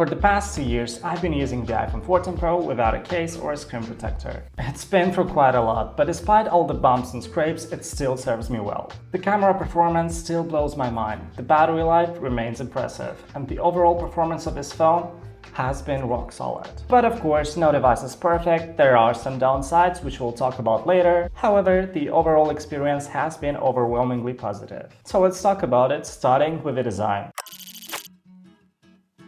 For the past 2 years, I've been using the iPhone 14 Pro without a case or a screen protector. It's been for quite a lot, but despite all the bumps and scrapes, it still serves me well. The camera performance still blows my mind, the battery life remains impressive, and the overall performance of this phone has been rock solid. But of course, no device is perfect, there are some downsides which we'll talk about later. However, the overall experience has been overwhelmingly positive. So let's talk about it, starting with the design.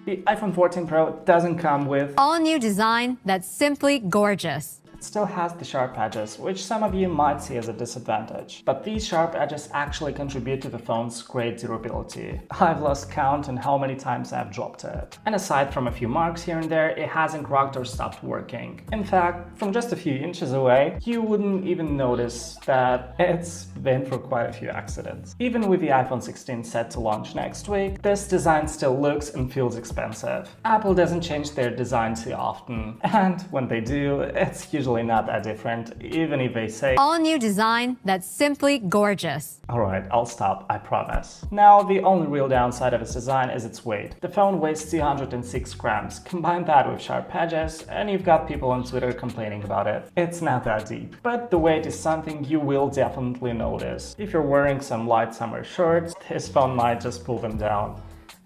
The iPhone 14 Pro doesn't come with all-new design that's simply gorgeous. It still has the sharp edges, which some of you might see as a disadvantage. But these sharp edges actually contribute to the phone's great durability. I've lost count on how many times I've dropped it. And aside from a few marks here and there, it hasn't cracked or stopped working. In fact, from just a few inches away, you wouldn't even notice that it's been for quite a few accidents. Even with the iPhone 16 set to launch next week, this design still looks and feels expensive. Apple doesn't change their design too often, and when they do, it's usually not that different, even if they say all-new design that's simply gorgeous. Alright, I'll stop, I promise. Now, the only real downside of its design is its weight. The phone weighs 206 grams. Combine that with sharp edges, and you've got people on Twitter complaining about it. It's not that deep, but the weight is something you will definitely notice. If you're wearing some light summer shorts, this phone might just pull them down.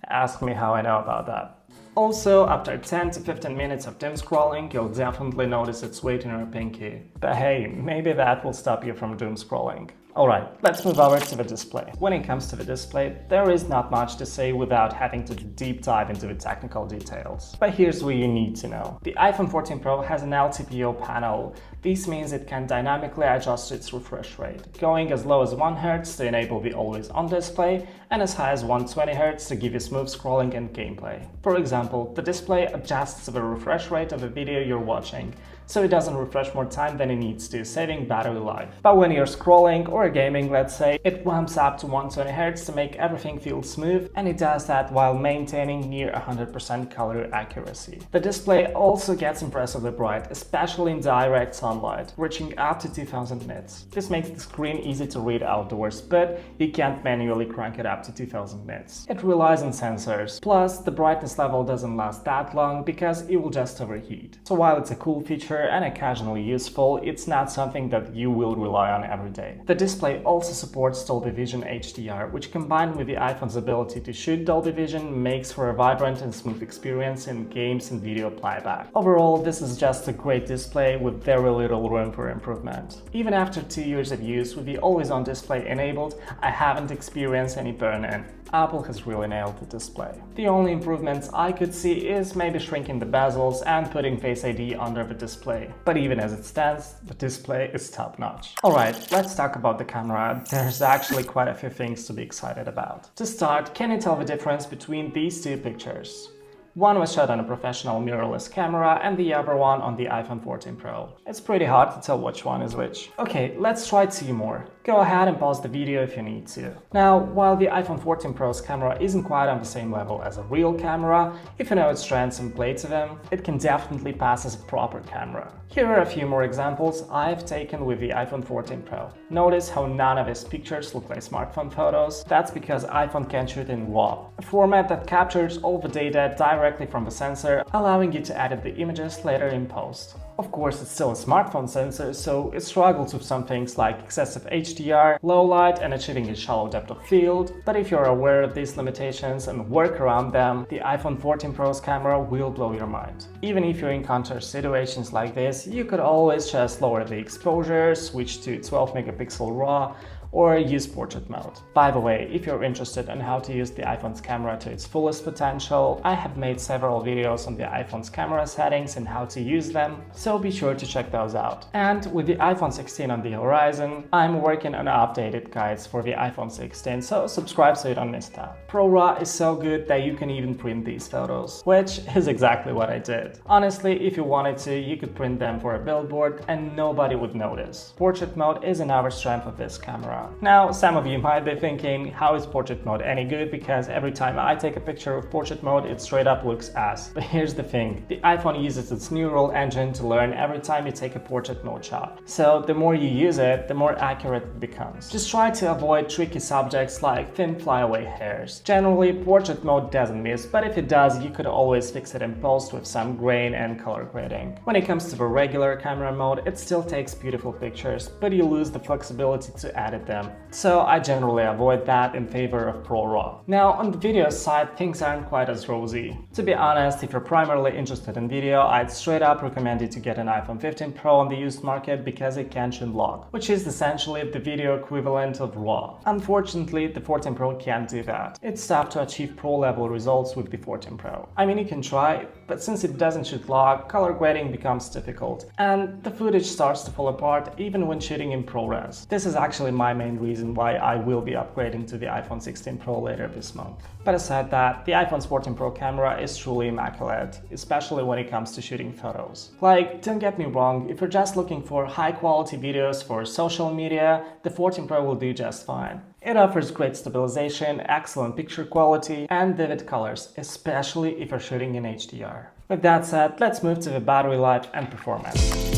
Ask me how I know about that. Also, after 10 to 15 minutes of doom scrolling, you'll definitely notice its weight in your pinky. But hey, maybe that will stop you from doom scrolling. Alright, let's move over to the display. When it comes to the display, there is not much to say without having to deep dive into the technical details. But here's what you need to know. The iPhone 14 Pro has an LTPO panel. This means it can dynamically adjust its refresh rate, going as low as 1 Hz to enable the always-on display, and as high as 120 Hz to give you smooth scrolling and gameplay. For example, the display adjusts the refresh rate of the video you're watching, so it doesn't refresh more time than it needs to, saving battery life. But when you're scrolling or gaming, let's say, it ramps up to 120 Hz to make everything feel smooth, and it does that while maintaining near 100% color accuracy. The display also gets impressively bright, especially in direct sunlight, reaching up to 2000 nits. This makes the screen easy to read outdoors, but you can't manually crank it up to 2000 nits. It relies on sensors, plus the brightness level doesn't last that long because it will just overheat. So while it's a cool feature and occasionally useful, it's not something that you will rely on every day. The display also supports Dolby Vision HDR, which combined with the iPhone's ability to shoot Dolby Vision makes for a vibrant and smooth experience in games and video playback. Overall, this is just a great display with very little room for improvement. Even after 2 years of use with the always-on display enabled, I haven't experienced any burn-in. Apple has really nailed the display. The only improvements I could see is maybe shrinking the bezels and putting Face ID under the display. But even as it stands, the display is top-notch. Alright, let's talk about the camera. There's actually quite a few things to be excited about. To start, can you tell the difference between these two pictures? One was shot on a professional mirrorless camera and the other one on the iPhone 14 Pro. It's pretty hard to tell which one is which. Okay, let's try 2 more. Go ahead and pause the video if you need to. Now, while the iPhone 14 Pro's camera isn't quite on the same level as a real camera, if you know its strengths and play to them, it can definitely pass as a proper camera. Here are a few more examples I've taken with the iPhone 14 Pro. Notice how none of its pictures look like smartphone photos. That's because iPhone can shoot in RAW, a format that captures all the data directly from the sensor, allowing you to edit the images later in post. Of course, it's still a smartphone sensor, so it struggles with some things like excessive HDR, low light, and achieving a shallow depth of field. But if you're aware of these limitations and work around them, the iPhone 14 Pro's camera will blow your mind. Even if you encounter situations like this, you could always just lower the exposure, switch to 12 megapixel RAW, or use portrait mode. By the way, if you're interested in how to use the iPhone's camera to its fullest potential, I have made several videos on the iPhone's camera settings and how to use them, so be sure to check those out. And with the iPhone 16 on the horizon, I'm working on updated guides for the iPhone 16, so subscribe so you don't miss that. ProRAW is so good that you can even print these photos, which is exactly what I did. Honestly, if you wanted to, you could print them for a billboard and nobody would notice. Portrait mode is another strength of this camera. camera. Now, some of you might be thinking, how is portrait mode any good? Because every time I take a picture with portrait mode, it straight up looks ass. But here's the thing, the iPhone uses its neural engine to learn every time you take a portrait mode shot. So the more you use it, the more accurate it becomes. Just try to avoid tricky subjects like thin flyaway hairs. Generally, portrait mode doesn't miss, but if it does, you could always fix it in post with some grain and color grading. When it comes to the regular camera mode, it still takes beautiful pictures, but you lose the flexibility to edit them. So I generally avoid that in favor of Pro RAW. Now, on the video side, things aren't quite as rosy. To be honest, if you're primarily interested in video, I'd straight up recommend you to get an iPhone 15 Pro on the used market because it can shoot log, which is essentially the video equivalent of RAW. Unfortunately, the 14 Pro can't do that. It's tough to achieve pro level results with the 14 Pro. I mean, you can try, but since it doesn't shoot log, color grading becomes difficult, and the footage starts to fall apart even when shooting in ProRes. This is actually my main reason why I will be upgrading to the iPhone 16 Pro later this month. But aside that, the iPhone 14 Pro camera is truly immaculate, especially when it comes to shooting photos. Like, don't get me wrong, if you're just looking for high quality videos for social media, the 14 Pro will do just fine. It offers great stabilization, excellent picture quality, and vivid colors, especially if you're shooting in HDR. With that said, let's move to the battery life and performance.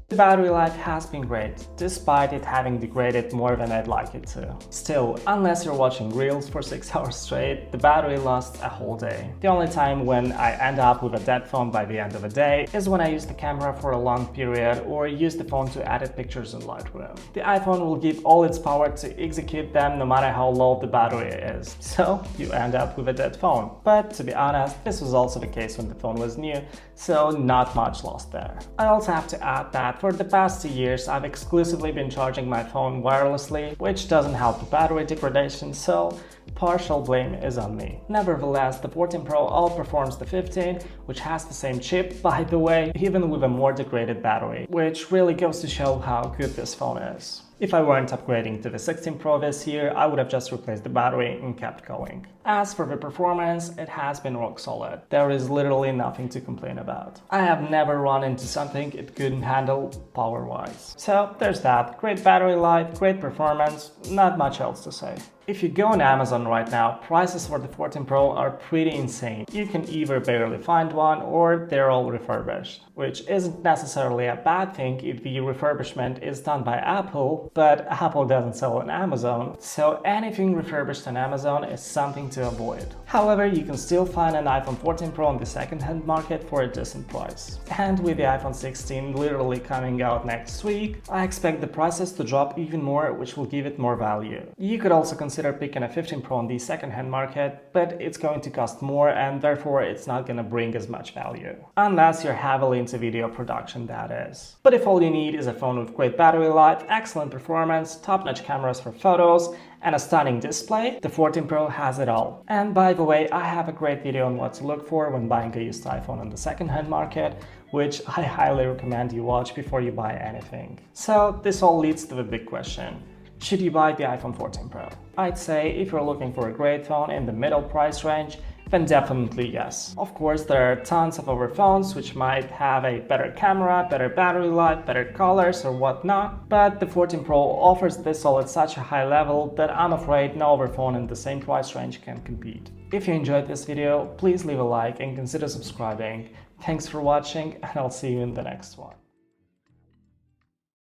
The battery life has been great, despite it having degraded more than I'd like it to. Still, unless you're watching Reels for 6 hours straight, the battery lasts a whole day. The only time when I end up with a dead phone by the end of a day is when I use the camera for a long period or use the phone to edit pictures in Lightroom. The iPhone will give all its power to execute them no matter how low the battery is, so you end up with a dead phone. But to be honest, this was also the case when the phone was new, so not much lost there. I also have to add that for the past 2 years, I've exclusively been charging my phone wirelessly, which doesn't help the battery degradation, so partial blame is on me. Nevertheless, the 14 Pro outperforms the 15, which has the same chip, by the way, even with a more degraded battery, which really goes to show how good this phone is. If I weren't upgrading to the 16 Pro this year, I would have just replaced the battery and kept going. As for the performance, it has been rock solid. There is literally nothing to complain about. I have never run into something it couldn't handle power-wise. So there's that. Great battery life, great performance, not much else to say. If you go on Amazon right now, prices for the 14 Pro are pretty insane. You can either barely find one or they're all refurbished, which isn't necessarily a bad thing if the refurbishment is done by Apple, but Apple doesn't sell on Amazon, so anything refurbished on Amazon is something to avoid. However, you can still find an iPhone 14 Pro on the second-hand market for a decent price. And with the iPhone 16 literally coming out next week, I expect the prices to drop even more, which will give it more value. You could also consider picking a 15 Pro on the second-hand market, but it's going to cost more and therefore it's not gonna bring as much value. Unless you're heavily into video production, that is. But if all you need is a phone with great battery life, excellent performance, top-notch cameras for photos, and a stunning display, the 14 Pro has it all. And by the way, I have a great video on what to look for when buying a used iPhone on the second-hand market, which I highly recommend you watch before you buy anything. So this all leads to the big question. Should you buy the iPhone 14 Pro? I'd say if you're looking for a great phone in the middle price range, then definitely yes. Of course, there are tons of other phones which might have a better camera, better battery life, better colors or whatnot, but the 14 Pro offers this all at such a high level that I'm afraid no other phone in the same price range can compete. If you enjoyed this video, please leave a like and consider subscribing. Thanks for watching, and I'll see you in the next one.